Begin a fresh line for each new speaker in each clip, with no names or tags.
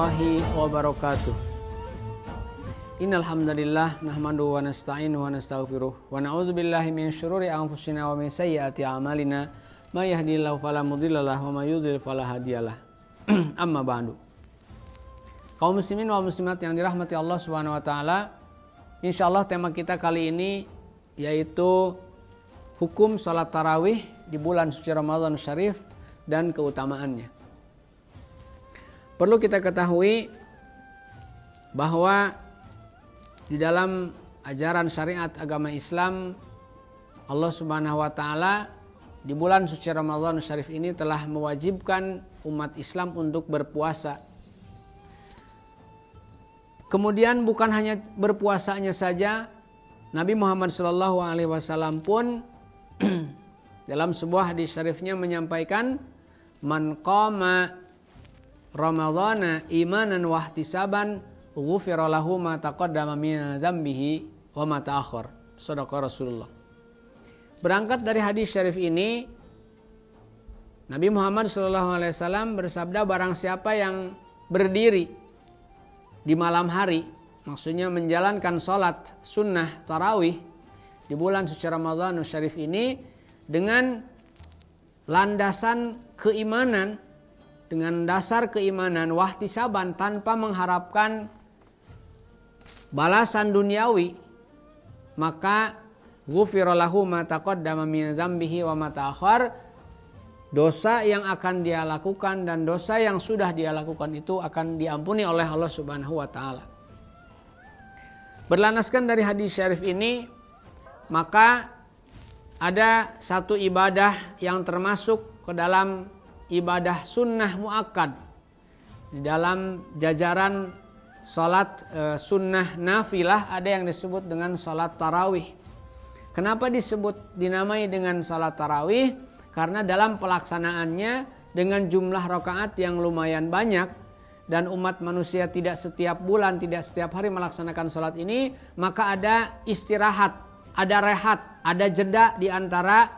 warahmatullahi wabarakatuh. Innal hamdalillah nahmaduhu wa nasta'inuhu wa nastaghfiruh wa na'udzu billahi min syururi anfusina wa min sayyiati a'malina may yahdihillahu fala mudhillalah wa may yudhlil fala hadiyalah. Amma ba'du. Kaum muslimin wal muslimat yang dirahmati Allah Subhanahu wa taala, insyaallah tema kita kali ini yaitu hukum salat tarawih di bulan suci Ramadan Syarif dan keutamaannya. Perlu kita ketahui bahwa di dalam ajaran syariat agama Islam, Allah Subhanahu wa taala di bulan suci Ramadan Syarif ini telah mewajibkan umat Islam untuk berpuasa. Kemudian bukan hanya berpuasanya saja, Nabi Muhammad SAW pun dalam sebuah hadis syarifnya menyampaikan, man qama Ramadhana imanan wa ihtisaban ghufira lahu ma taqaddama min dzambihi wa ma ta'akhkhar. Shadaqa Rasulullah. Berangkat dari hadis syarif ini, Nabi Muhammad SAW bersabda, barang siapa yang berdiri di malam hari, maksudnya menjalankan sholat sunnah tarawih di bulan suci Ramadan Syarif ini dengan landasan keimanan, dengan dasar keimanan, wahtisaban, tanpa mengharapkan balasan duniawi, maka ghufira lahu ma taqaddama min dzambihi wa ma ta'akhkhar. Dosa yang akan dia lakukan dan dosa yang sudah dia lakukan itu akan diampuni oleh Allah Subhanahu wa taala. Berlandaskan dari hadis syarif ini, maka ada satu ibadah yang termasuk ke dalam ibadah sunnah muakkad di dalam jajaran salat sunnah nafilah, ada yang disebut dengan salat tarawih. Kenapa dinamai dengan salat tarawih? Karena dalam pelaksanaannya dengan jumlah rakaat yang lumayan banyak dan umat manusia tidak setiap bulan, tidak setiap hari melaksanakan salat ini, maka ada istirahat, ada rehat, ada jeda di antara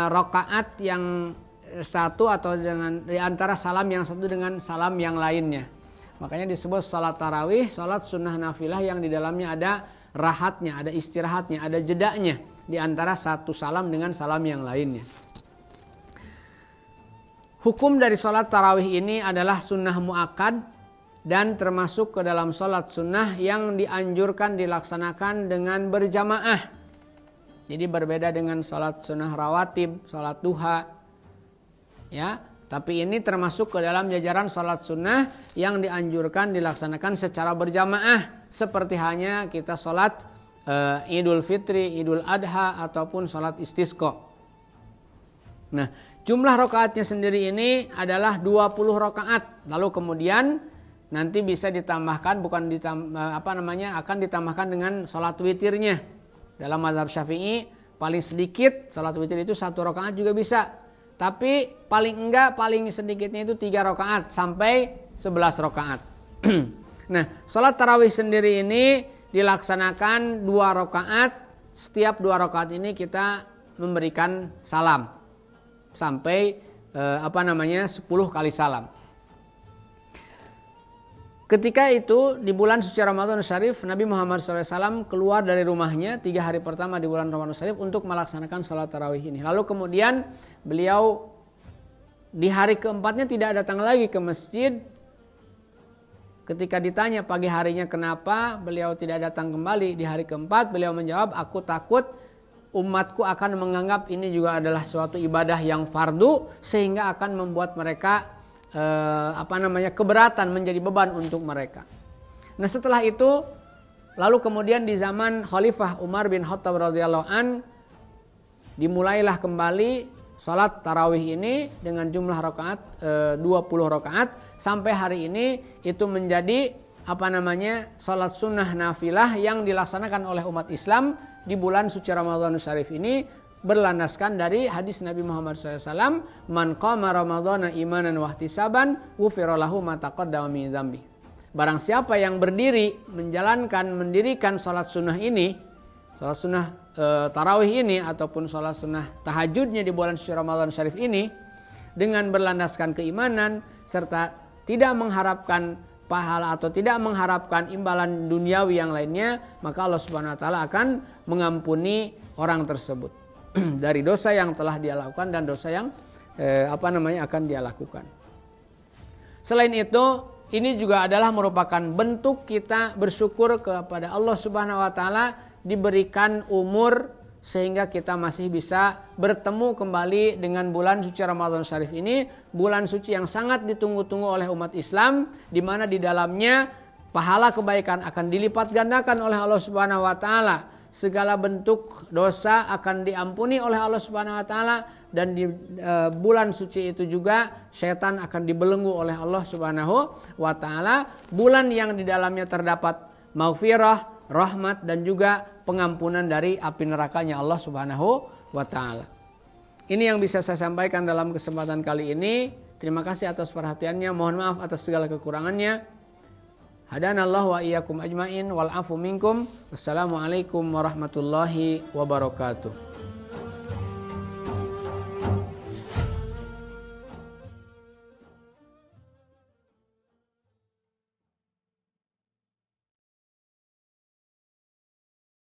rakaat yang satu atau dengan di antara salam yang satu dengan salam yang lainnya. Makanya disebut salat tarawih, salat sunnah nafilah yang di dalamnya ada rahatnya, ada istirahatnya, ada jedanya di antara satu salam dengan salam yang lainnya. Hukum dari salat tarawih ini adalah sunnah muakkad dan termasuk ke dalam salat sunnah yang dianjurkan dilaksanakan dengan berjamaah. Jadi berbeda dengan salat sunnah rawatib, salat duha, ya. Tapi ini termasuk ke dalam jajaran salat sunnah yang dianjurkan dilaksanakan secara berjamaah, seperti hanya kita salat Idul Fitri, Idul Adha ataupun salat istisqa. Nah, jumlah rakaatnya sendiri ini adalah 20 rakaat. Lalu kemudian nanti bisa ditambahkan, akan ditambahkan dengan salat witirnya. Dalam mazhab Syafi'i paling sedikit salat witir itu 1 rakaat juga bisa. Tapi paling sedikitnya itu 3 rakaat sampai 11 rakaat. Nah, salat tarawih sendiri ini dilaksanakan 2 rakaat. Setiap 2 rakaat ini kita memberikan salam sampai 10 kali salam. Ketika itu di bulan suci Ramadan Syarif, Nabi Muhammad SAW keluar dari rumahnya 3 hari pertama di bulan Ramadan Syarif untuk melaksanakan salat tarawih ini. Lalu kemudian beliau di hari keempatnya tidak datang lagi ke masjid. Ketika ditanya pagi harinya kenapa beliau tidak datang kembali di hari keempat, beliau menjawab, aku takut umatku akan menganggap ini juga adalah suatu ibadah yang fardu sehingga akan membuat mereka keberatan, menjadi beban untuk mereka. Nah, setelah itu lalu kemudian di zaman Khalifah Umar bin Khattab radhiyallahu an dimulailah kembali salat tarawih ini dengan jumlah rakaat 20 rakaat sampai hari ini itu menjadi salat sunnah nafilah yang dilaksanakan oleh umat Islam di bulan suci Ramadan Syarif ini, berlandaskan dari hadis Nabi Muhammad SAW, man qama Ramadhana imanan wa ihtisaban ghufira lahu ma taqaddama min dzambi. Barang siapa yang mendirikan salat sunnah ini, salat sunnah tarawih ini ataupun salat sunnah tahajudnya di bulan suci Ramadan Syarif ini dengan berlandaskan keimanan serta tidak mengharapkan pahala atau tidak mengharapkan imbalan duniawi yang lainnya, maka Allah Subhanahu wa taala akan mengampuni orang tersebut dari dosa yang telah dia lakukan dan dosa yang akan dia lakukan. Selain itu, ini juga adalah merupakan bentuk kita bersyukur kepada Allah Subhanahu wa taala diberikan umur sehingga kita masih bisa bertemu kembali dengan bulan suci Ramadan Syarif ini, bulan suci yang sangat ditunggu-tunggu oleh umat Islam, di mana di dalamnya pahala kebaikan akan dilipat gandakan oleh Allah Subhanahu wa taala. Segala bentuk dosa akan diampuni oleh Allah Subhanahu wa taala, dan di bulan suci itu juga setan akan dibelenggu oleh Allah Subhanahu wa taala. Bulan yang di dalamnya terdapat maghfirah, rahmat, dan juga pengampunan dari api nerakanya Allah Subhanahu wa taala. Ini yang bisa saya sampaikan dalam kesempatan kali ini. Terima kasih atas perhatiannya. Mohon maaf atas segala kekurangannya. Hadanallahu wa iyyakum ajmain wal afu minkum. Wassalamualaikum warahmatullahi wabarakatuh.